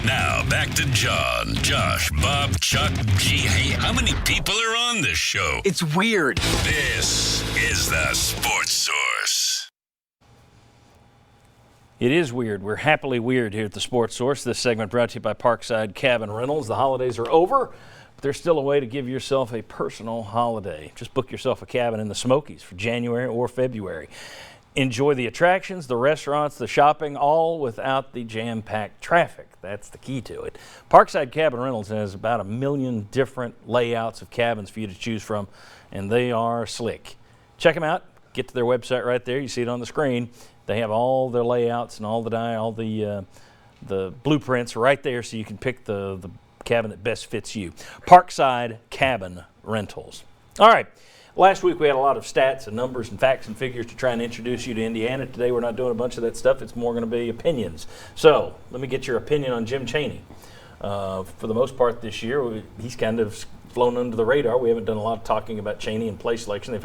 Now, back to John, Josh, Bob, Chuck, G. Hey, how many people are on this show? It's weird. This is the Sports Source. It is weird. We're happily weird here at the Sports Source. This segment brought to you by Parkside Cabin Rentals. The holidays are over, but there's still a way to give yourself a personal holiday. Just book yourself a cabin in the Smokies for January or February. Enjoy the attractions, the restaurants, the shopping, all without the jam-packed traffic. That's the key to it. Parkside Cabin Rentals has about 1 million different layouts of cabins for you to choose from, and they are slick. Check them out. Get to their website right there. You see it on the screen. They have all their layouts and all the blueprints right there, so you can pick the cabin that best fits you. Parkside Cabin Rentals. All right. Last week we had a lot of stats and numbers and facts and figures to try and introduce you to Indiana. Today we're not doing a bunch of that stuff. It's more going to be opinions. So let me get your opinion on Jim Chaney. For the most part this year, he's kind of flown under the radar. We haven't done a lot of talking about Chaney and play selection.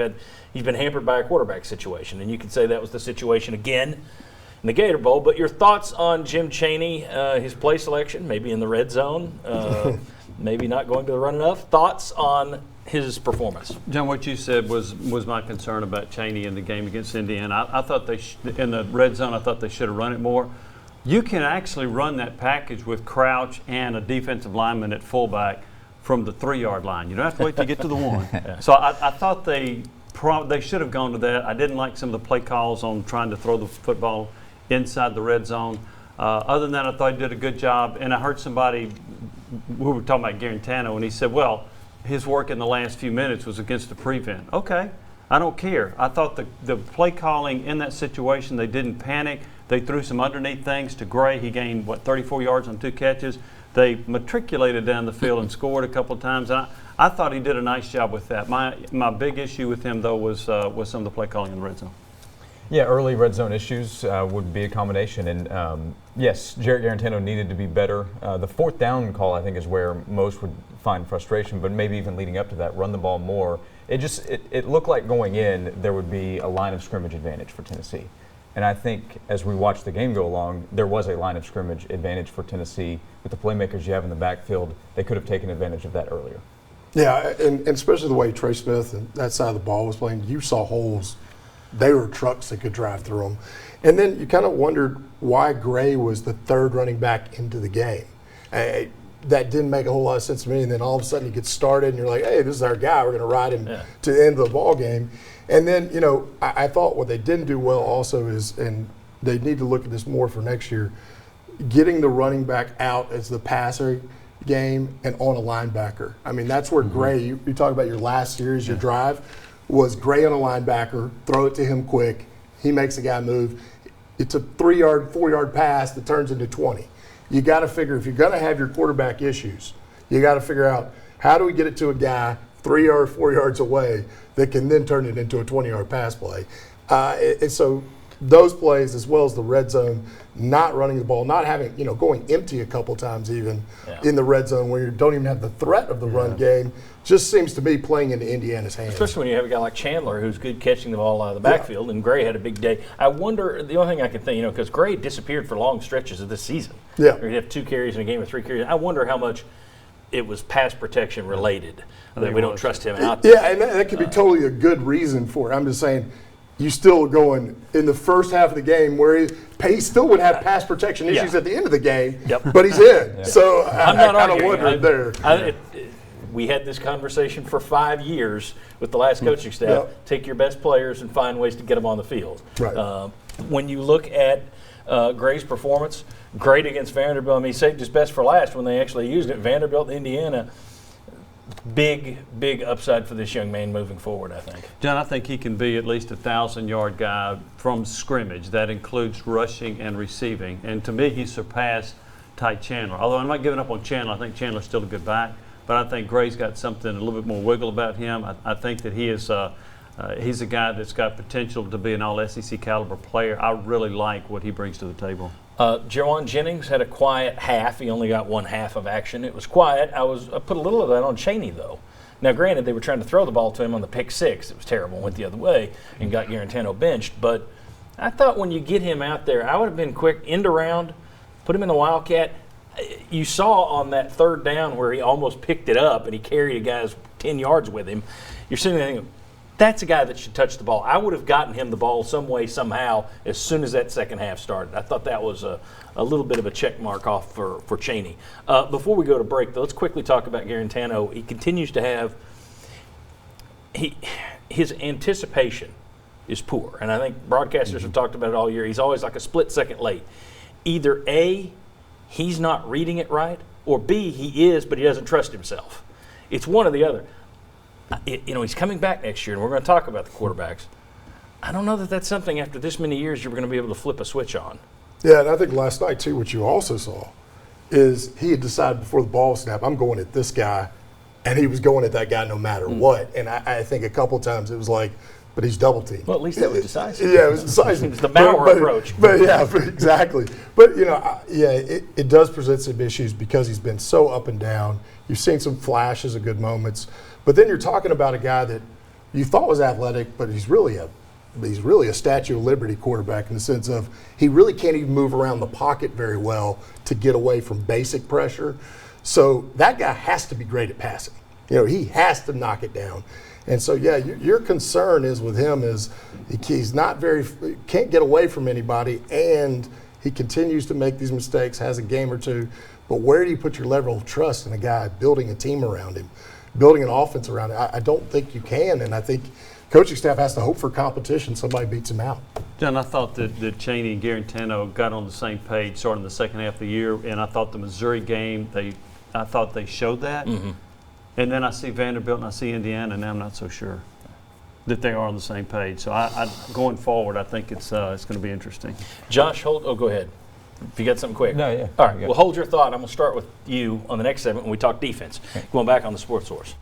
He's been hampered by a quarterback situation, and you could say that was the situation again in the Gator Bowl. But your thoughts on Jim Chaney, his play selection, maybe in the red zone, maybe not going to the run enough. Thoughts on his performance? John, what you said was my concern about Chaney in the game against Indiana. I thought in the red zone, I thought they should have run it more. You can actually run that package with Crouch and a defensive lineman at fullback from the 3-yard line. You don't have to wait to get to the 1. Yeah. So I thought they should have gone to that. I didn't like some of the play calls on trying to throw the football inside the red zone. Other than that, I thought he did a good job. And I heard somebody, we were talking about Garantano, and he said, well, his work in the last few minutes was against the prevent. Okay, I don't care. I thought the play calling in that situation, they didn't panic. They threw some underneath things to Gray. He gained, 34 yards on 2 catches. They matriculated down the field and scored a couple of times. And I thought he did a nice job with that. My big issue with him, though, was some of the play calling in the red zone. Yeah, early red zone issues would be a combination. And yes, Jarrett Garantano needed to be better. The 4th down call, I think, is where most would find frustration, but maybe even leading up to that, run the ball more. It looked like going in, there would be a line of scrimmage advantage for Tennessee. And I think as we watched the game go along, there was a line of scrimmage advantage for Tennessee. With the playmakers you have in the backfield, they could have taken advantage of that earlier. Yeah, and especially the way Trey Smith and that side of the ball was playing, you saw holes. They were trucks that could drive through them. And then you kind of wondered why Gray was the 3rd running back into the game. That didn't make a whole lot of sense to me. And then all of a sudden he gets started and you're like, hey, this is our guy. We're going to ride him to the end of the ball game. And then, I thought what they didn't do well also is, and they need to look at this more for next year, getting the running back out as the passer game and on a linebacker. I mean, that's where Gray, you talk about your last series, your drive, was Gray on a linebacker, throw it to him quick, he makes a guy move. It's a 3-yard, 4-yard pass that turns into 20. You got to figure, if you're going to have your quarterback issues, you got to figure out how do we get it to a guy 3 yards, 4 yards away that can then turn it into a 20-yard pass play. And so those plays, as well as the red zone, not running the ball, not having, going empty a couple times even in the red zone where you don't even have the threat of the run game, just seems to be playing into Indiana's hands. Especially when you have a guy like Chandler who's good catching the ball out of the backfield, and Gray had a big day. I wonder, the only thing I can think, because Gray disappeared for long stretches of this season. Yeah. He'd have 2 carries in a game or 3 carries. I wonder how much it was pass protection related, that we don't trust him out there. Yeah, and that could be totally a good reason for it. I'm just saying, you still going in the first half of the game where he still would have pass protection issues at the end of the game, but he's in. So I'm not kind of wondering there. We had this conversation for 5 years with the last coaching staff. Take your best players and find ways to get them on the field. Right. When you look at Gray's performance, great against Vanderbilt. I mean, he saved his best for last when they actually used it. Vanderbilt, Indiana, big upside for this young man moving forward, I think. John, I think he can be at least a 1,000-yard guy from scrimmage. That includes rushing and receiving. And to me, he surpassed Ty Chandler. Although I'm not giving up on Chandler. I think Chandler's still a good back. But I think Gray's got something, a little bit more wiggle about him. I think that he is he's a guy that's got potential to be an all-SEC caliber player. I really like what he brings to the table. Jawan Jennings had a quiet half. He only got 1 half of action. It was quiet. I put a little of that on Chaney, though. Now, granted, they were trying to throw the ball to him on the pick 6. It was terrible. Went the other way and got Garantano benched. But I thought when you get him out there, I would have been quick end around, put him in the Wildcat. you saw on that third down where he almost picked it up and he carried a guy's 10 yards with him. You're sitting there thinking, that's a guy that should touch the ball. I would have gotten him the ball some way, somehow, as soon as that second half started. I thought that was a little bit of a check mark off for Chaney. Before we go to break, though, let's quickly talk about Garantano. He continues to have his anticipation is poor. And I think broadcasters have talked about it all year. He's always like a split second late. Either A, he's not reading it right, or B, he is, but he doesn't trust himself. It's one or the other. He's coming back next year, and we're going to talk about the quarterbacks. I don't know that that's something after this many years you're going to be able to flip a switch on. Yeah, and I think last night, too, what you also saw is he had decided before the ball snap, I'm going at this guy, and he was going at that guy no matter what. And I think a couple times it was like, but he's double teamed. Well, at least that was decisive. Yeah, it was decisive. It's the Bauer approach. But exactly. But, it does present some issues because he's been so up and down. You've seen some flashes of good moments. But then you're talking about a guy that you thought was athletic, but he's really a Statue of Liberty quarterback in the sense of he really can't even move around the pocket very well to get away from basic pressure. So that guy has to be great at passing. He has to knock it down. And so, your concern is with him is he's not can't get away from anybody, and he continues to make these mistakes, has a game or two. But where do you put your level of trust in a guy building a team around him, building an offense around him? I don't think you can, and I think coaching staff has to hope for competition. Somebody beats him out. John, I thought that Chaney and Garantano got on the same page starting the second half of the year, and I thought the Missouri game, I thought they showed that. Mm-hmm. And then I see Vanderbilt and I see Indiana, and I'm not so sure that they are on the same page. So going forward, I think it's going to be interesting. Josh, go ahead. If you got something quick. No, yeah. All right, well, hold your thought. I'm going to start with you on the next segment when we talk defense. Okay. Going back on the Sports Source.